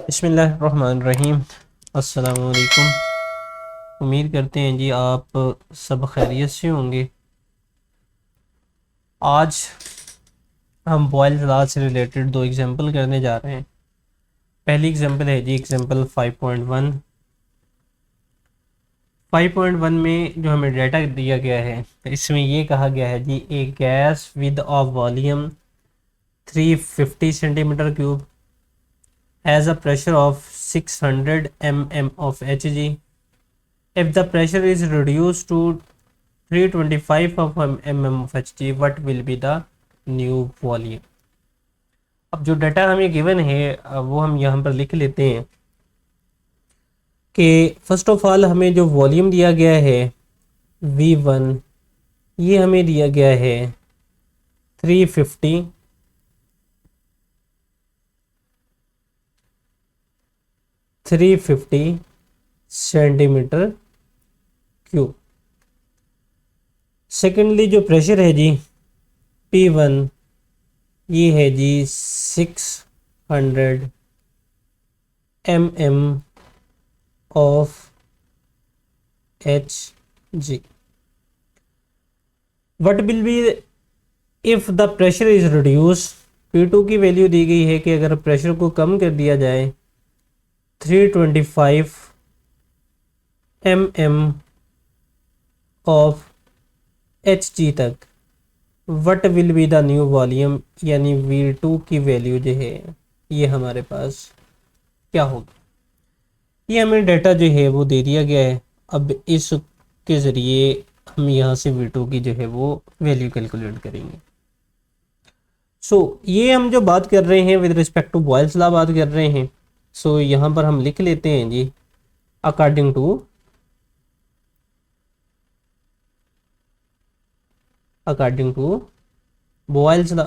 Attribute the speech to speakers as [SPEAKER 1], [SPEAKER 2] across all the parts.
[SPEAKER 1] बिस्मिल्लाहिर्रहमानिर्रहीम। अस्सलामु अलैकुम। उम्मीद करते हैं जी आप सब खैरियत से होंगे। आज हम बॉयल्स लॉ से रिलेटेड दो एग्जांपल करने जा रहे हैं। पहली एग्जांपल है जी एग्जांपल 5.1। 5.1 में जो हमें डाटा दिया गया है इसमें ये कहा गया है जी a gas with of volume 350 centimetre cube has a pressure of 600 mm of Hg. If the pressure is reduced to 325 of mm of Hg, what will be the new volume? अब जो डाटा हमें given है वो हम यहाँ पर लिख लेते हैं कि फर्स्ट ऑफ ऑल हमें जो वॉल्यूम दिया गया है V1 ये हमें दिया गया है 350 सेंटीमीटर क्यूब। सेकेंडली जो प्रेशर है जी P1 ये है जी 600 mm of Hg. What will be if the pressure is reduced? P2 की वैल्यू दी गई है कि अगर प्रेशर को कम कर दिया जाए 325 mm of Hg तक, what will be the new volume, यानी V2 की वैल्यू जो है ये हमारे पास क्या होगी। ये हमें डाटा जो है वो दे दिया गया है। अब इसके ज़रिए हम यहाँ से V2 की जो है वो वैल्यू कैलकुलेट करेंगे। ये हम जो बात कर रहे हैं with respect to Boyle's law बात कर रहे हैं। यहाँ पर हम लिख लेते हैं जी अकॉर्डिंग टू बॉयल्स लॉ।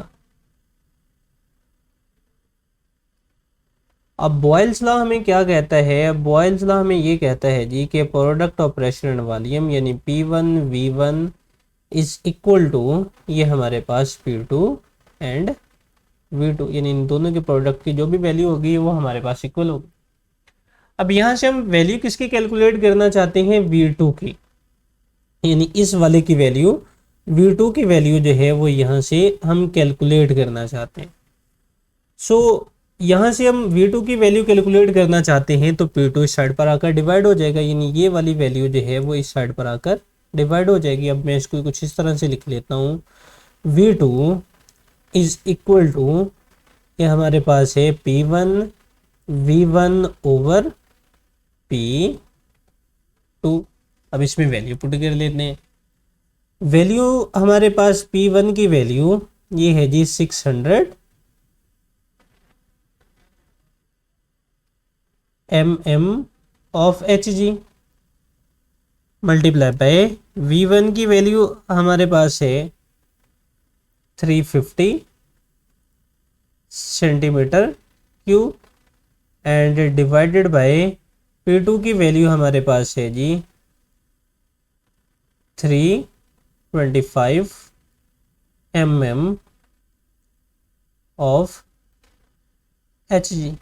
[SPEAKER 1] अब बॉयल्स लॉ हमें क्या कहता है? बॉयल्स लॉ हमें ये कहता है जी कि product of pressure and volume यानी P1 V1 is equal to ये हमारे पास P2 एंड V2, यानी इन दोनों के प्रोडक्ट की जो भी वैल्यू होगी वो हमारे पास इक्वल होगी। अब यहाँ से हम वैल्यू किसकी कैलकुलेट करना चाहते हैं? V2 की, यानी इस वाले की वैल्यू V2 की वैल्यू जो है वो यहाँ से हम कैलकुलेट करना चाहते हैं। यहाँ से हम V2 की वैल्यू कैलकुलेट करना चाहते हैं तो P2 इस साइड पर आकर डिवाइड हो जाएगा, यानी ये वाली वैल्यू जो है वो इस साइड पर आकर डिवाइड हो जाएगी। अब मैं इसको कुछ इस तरह से लिख लेता हूँ, V2 इज इक्वल टू ये हमारे पास है P1 V1 ओवर P2। अब इसमें वैल्यू पुट कर लेते हैं। वैल्यू हमारे पास P1 की वैल्यू ये है जी 600 mm of Hg multiply by V1 की वैल्यू हमारे पास है 350 centimetre cube and divided by P2 की वैल्यू हमारे पास है जी 325 mm ऑफ Hg।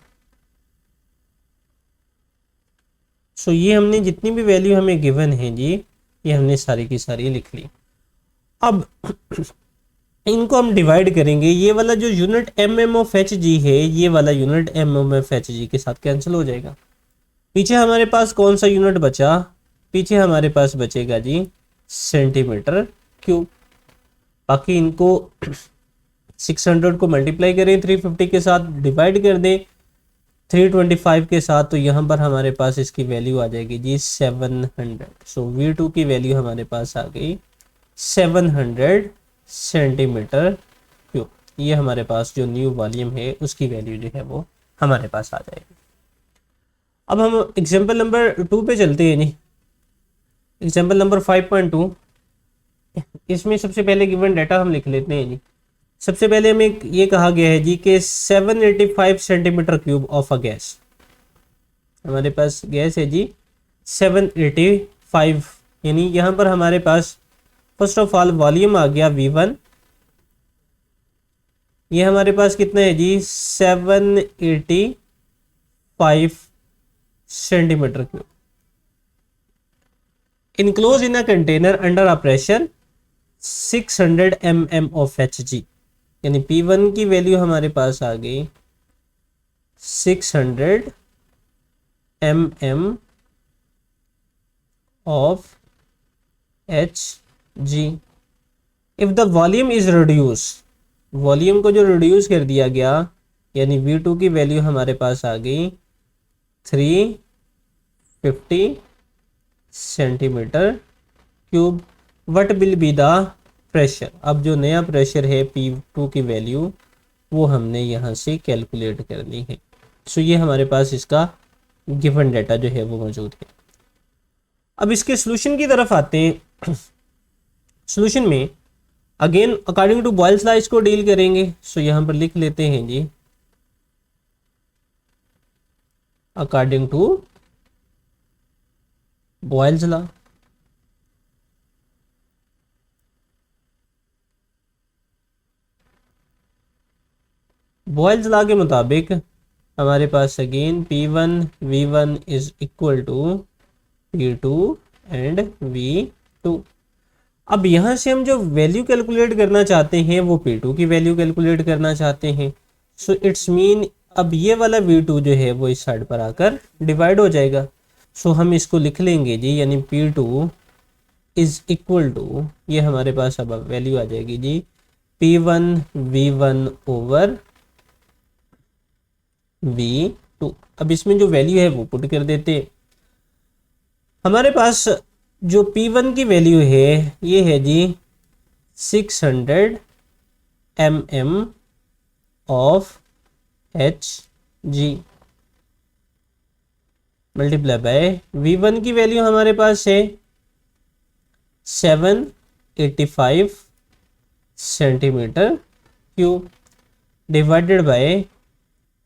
[SPEAKER 1] ये हमने जितनी भी वैल्यू हमें गिवन है जी ये हमने सारी की सारी लिख ली। अब इनको हम डिवाइड करेंगे। ये वाला जो यूनिट mm ऑफ Hg है ये वाला यूनिट mm ऑफ Hg के साथ कैंसिल हो जाएगा। पीछे हमारे पास कौन सा यूनिट बचा? पीछे हमारे पास बचेगा जी सेंटीमीटर क्यूब। बाकी इनको 600 को मल्टीप्लाई करें 350 के साथ, डिवाइड कर दें 325 के साथ, तो यहाँ पर हमारे पास इसकी वैल्यू आ जाएगी जी 700। V2 की वैल्यू हमारे पास आ गई 700 सेंटीमीटर क्यूब। ये हमारे पास जो न्यू वॉल्यूम है उसकी वैल्यू जो है वो हमारे पास आ जाएगी। अब हम एग्जांपल नंबर 2 पे चलते हैं जी। Example number 5.2। इसमें सबसे पहले गिवन डाटा हम लिख लेते हैं जी। सबसे पहले हमें ये कहा गया है जी कि 785 centimetre cube of a gas. हमारे पास गैस है जी 785, यानी यहाँ पर हमारे पास फर्स्ट ऑफ ऑल वॉल्यूम आ गया V1, ये हमारे पास कितना है जी 785 5 centimetre cube enclose in a container under a pressure 600 mm of Hg। यानी P1 की वैल्यू हमारे पास आ गई 600 mm of Hg। If the volume is reduce, volume को जो रिड्यूस कर दिया गया, यानी V2 की वैल्यू हमारे पास आ गई 350 centimetre cube. What will be the pressure? अब जो नया प्रेशर है P2 की वैल्यू वो हमने यहाँ से कैलकुलेट करनी है। सो ये हमारे पास इसका गिवन डाटा जो है वो मौजूद है। अब इसके सॉल्यूशन की तरफ आते हैं। सॉल्यूशन में again according to Boyle's law इसको डील करेंगे। सो यहाँ पर लिख लेते हैं जी, according to Boyle's law. Boyle's law के मुताबिक हमारे पास again P1 V1 is equal to P2 and V2। अब यहाँ से हम जो वैल्यू कैलकुलेट करना चाहते हैं वो P2 की वैल्यू कैलकुलेट करना चाहते हैं। सो इट्स मीन अब ये वाला V2 जो है वो इस साइड पर आकर डिवाइड हो जाएगा। सो हम इसको लिख लेंगे जी, यानी P2 इज इक्वल टू, ये हमारे पास अब वैल्यू आ जाएगी जी P1 V1 ओवर V2। अब इसमें जो वैल्यू है वो पुट कर देते। हमारे पास जो P1 की वैल्यू है ये है जी 600 mm of Hg multiply by V1 की वैल्यू हमारे पास है 785 सेंटीमीटर क्यूब डिवाइडेड बाय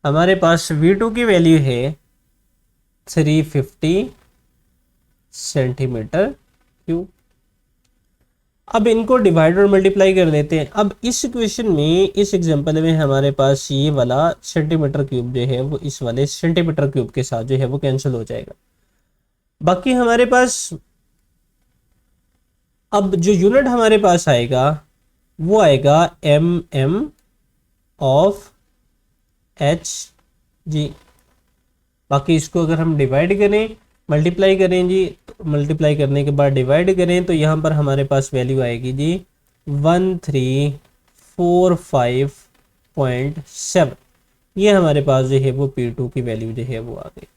[SPEAKER 1] हमारे पास V2 की वैल्यू है 350 सेंटीमीटर क्यूब। अब इनको डिवाइड और मल्टीप्लाई कर देते हैं। अब इस इक्वेशन में, इस एग्जांपल में हमारे पास ये वाला सेंटीमीटर क्यूब जो है वो इस वाले सेंटीमीटर क्यूब के साथ जो है वो कैंसिल हो जाएगा। बाकी हमारे पास अब जो यूनिट हमारे पास आएगा वो आएगा mm ऑफ Hg। बाकी इसको अगर हम डिवाइड करें, मल्टीप्लाई करें जी, तो मल्टीप्लाई करने के बाद डिवाइड करें तो यहाँ पर हमारे पास वैल्यू आएगी जी 1345.7। ये हमारे पास जो है वो P2 की वैल्यू जो है वो आ गई।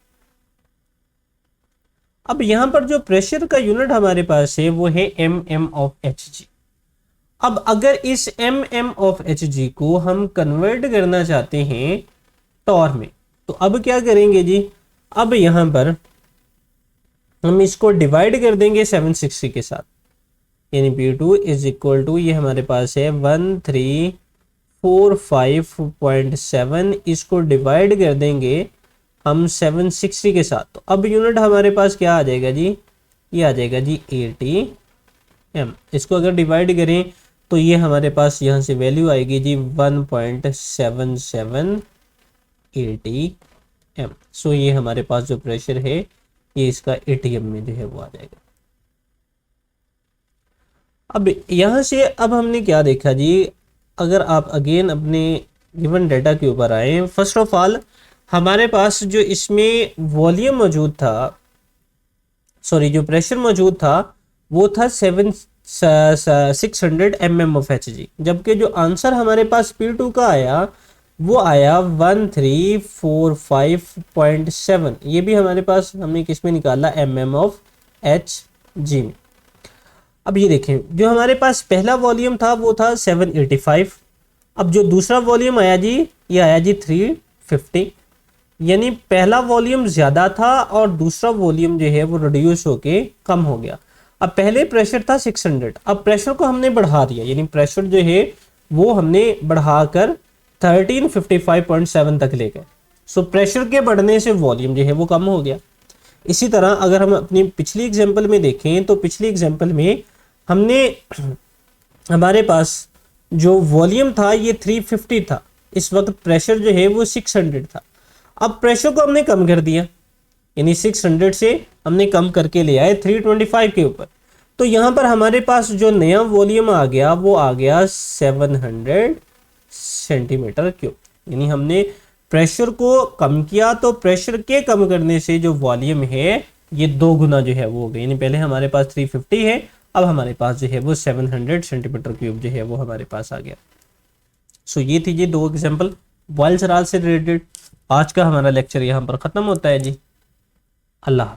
[SPEAKER 1] अब यहाँ पर जो प्रेशर का यूनिट हमारे पास है वो है mm ऑफ Hg। अब अगर इस mm ऑफ Hg को हम कन्वर्ट करना चाहते हैं टॉर में, तो अब क्या करेंगे जी, अब यहाँ पर हम इसको डिवाइड कर देंगे 760 के साथ, यानी P2 इज इक्वल टू, ये हमारे पास है 1345.7, इसको डिवाइड कर देंगे हम 760 के साथ। तो अब यूनिट हमारे पास क्या आ जाएगा जी, ये आ जाएगा जी 80 m। इसको अगर डिवाइड करें तो ये हमारे पास यहाँ से वैल्यू आएगी जी 1.7780 m। सो ये हमारे पास जो प्रेशर है ये इसका ATM में जो है वो आ जाएगा। अब यहाँ से अब हमने क्या देखा जी, अगर आप अगेन अपने गिवन डाटा के ऊपर आए, फर्स्ट ऑफ ऑल हमारे पास जो इसमें वॉल्यूम मौजूद था, सॉरी जो प्रेशर मौजूद था वो था 600 mm ऑफ Hg, जबकि जो आंसर हमारे पास P2 का आया वो आया 1345.7। ये भी हमारे पास हमने किस में निकाला, mm ऑफ Hg में। अब ये देखें, जो हमारे पास पहला वॉल्यूम था वो था 785। अब जो दूसरा वॉल्यूम आया जी, ये आया जी 350, यानी पहला वॉल्यूम ज़्यादा था और दूसरा वॉल्यूम जो है वो रिड्यूस होके कम हो गया। अब पहले प्रेशर था 600, अब प्रेशर को हमने बढ़ा दिया, यानी प्रेशर जो है वो हमने बढ़ाकर 1355.7 तक ले गए। सो प्रेशर के बढ़ने से वॉल्यूम जो है वो कम हो गया। इसी तरह अगर हम अपनी पिछली एग्जांपल में देखें तो पिछली एग्जांपल में हमने, हमारे पास जो वॉल्यूम था ये 350 था, इस वक्त प्रेशर जो है वो 600 था। अब प्रेशर को हमने कम कर दिया, यानी 600 से हमने कम करके ले आए 325 के ऊपर। तो यहाँ पर हमारे पास जो नया वॉल्यूम आ गया वो आ गया 700 सेंटीमीटर क्यूब। यानी हमने प्रेशर को कम किया, तो प्रेशर के कम करने से जो वॉल्यूम है ये 2 गुना जो है वो हो गया। यानी पहले हमारे पास 350 है, अब हमारे पास जो है वो 700 सेंटीमीटर क्यूब जो है वो हमारे पास आ गया। सो ये थी जी 2 एग्जाम्पल बॉयल्स लॉ से रिलेटेड। आज का हमारा लेक्चर यहाँ पर ख़त्म होता है जी। अल्लाह।